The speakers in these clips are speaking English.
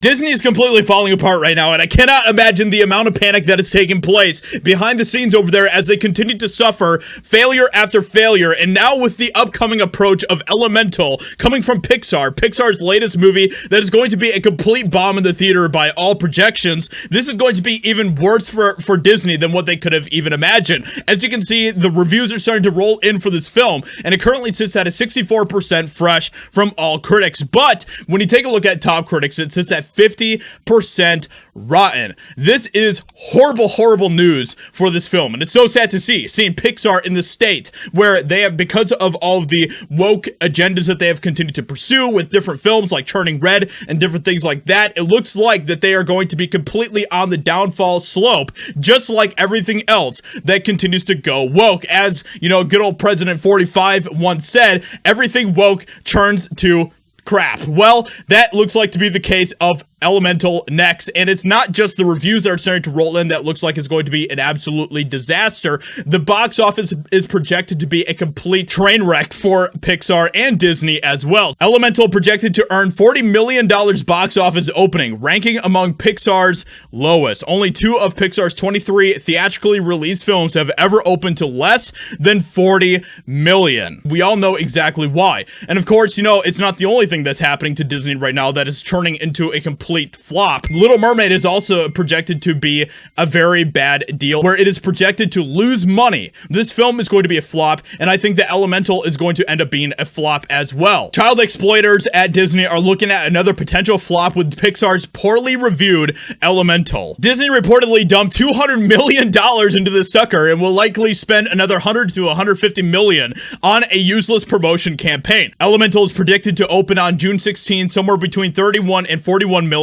Disney is completely falling apart right now, and I cannot imagine the amount of panic that is taking place behind the scenes over there as they continue to suffer failure after failure. And now with the upcoming approach of Elemental coming from Pixar, Pixar's latest movie that is going to be a complete bomb in the theater by all projections, this is going to be even worse for Disney than what they could have even imagined. As you can see, the reviews are starting to roll in for this film, and it currently sits at a 64% fresh from all critics. But when you take a look at top critics, it sits at 50% rotten. This is horrible news for this film, and it's so sad to seeing Pixar in the state where they have, because of all of the woke agendas that they have continued to pursue with different films like Turning Red and different things like that, it looks like that they are going to be completely on the downfall slope, just like everything else that continues to go woke. As you know, good old President 45 once said, everything woke turns to crap. Well, that looks like to be the case of Elemental next, and it's not just the reviews that are starting to roll in that looks like it's going to be an absolutely disaster. The box office is projected to be a complete train wreck for Pixar and Disney as well. Elemental projected to earn $40 million box office opening, ranking among Pixar's lowest. Only 2 of Pixar's 23 theatrically released films have ever opened to less than $40 million. We all know exactly why. And of course, you know, it's not the only thing that's happening to Disney right now that is turning into a complete flop. Little Mermaid is also projected to be a very bad deal, where it is projected to lose money. This film is going to be a flop, and I think that Elemental is going to end up being a flop as well. Child exploiters at Disney are looking at another potential flop with Pixar's poorly reviewed Elemental. Disney reportedly dumped $200 million into this sucker and will likely spend another $100 to $150 million on a useless promotion campaign. Elemental is predicted to open on June 16, somewhere between $31 and $41 million.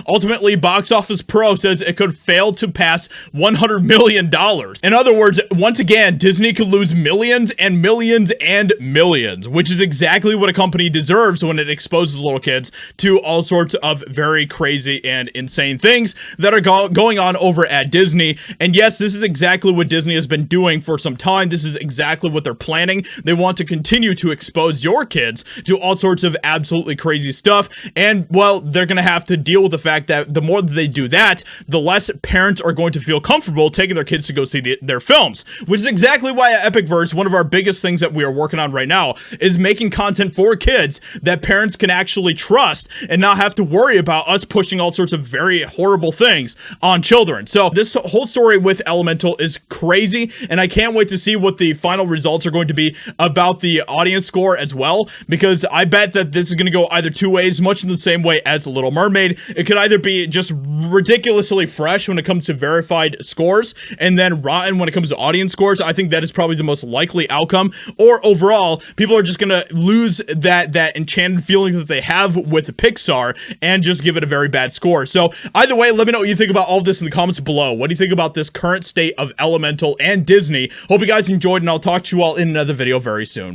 Ultimately, Box Office Pro says it could fail to pass $100 million. In other words, once again, Disney could lose millions and millions and millions, which is exactly what a company deserves when it exposes little kids to all sorts of very crazy and insane things that are going on over at Disney. And yes, this is exactly what Disney has been doing for some time. This is exactly what they're planning. They want to continue to expose your kids to all sorts of absolutely crazy stuff. And well, they're going to have to deal with the fact that the more that they do that, the less parents are going to feel comfortable taking their kids to go see their films, which is exactly why at EpicVerse, one of our biggest things that we are working on right now is making content for kids that parents can actually trust and not have to worry about us pushing all sorts of very horrible things on children. So this whole story with Elemental is crazy, and I can't wait to see what the final results are going to be about the audience score as well, because I bet that this is going to go either two ways, much in the same way as The Little Mermaid. It could either be just ridiculously fresh when it comes to verified scores, and then rotten when it comes to audience scores. I think that is probably the most likely outcome. Or overall, people are just gonna lose that enchanted feeling that they have with Pixar and just give it a very bad score. So either way, let me know what you think about all of this in the comments below. What do you think about this current state of Elemental and Disney? Hope you guys enjoyed, and I'll talk to you all in another video very soon.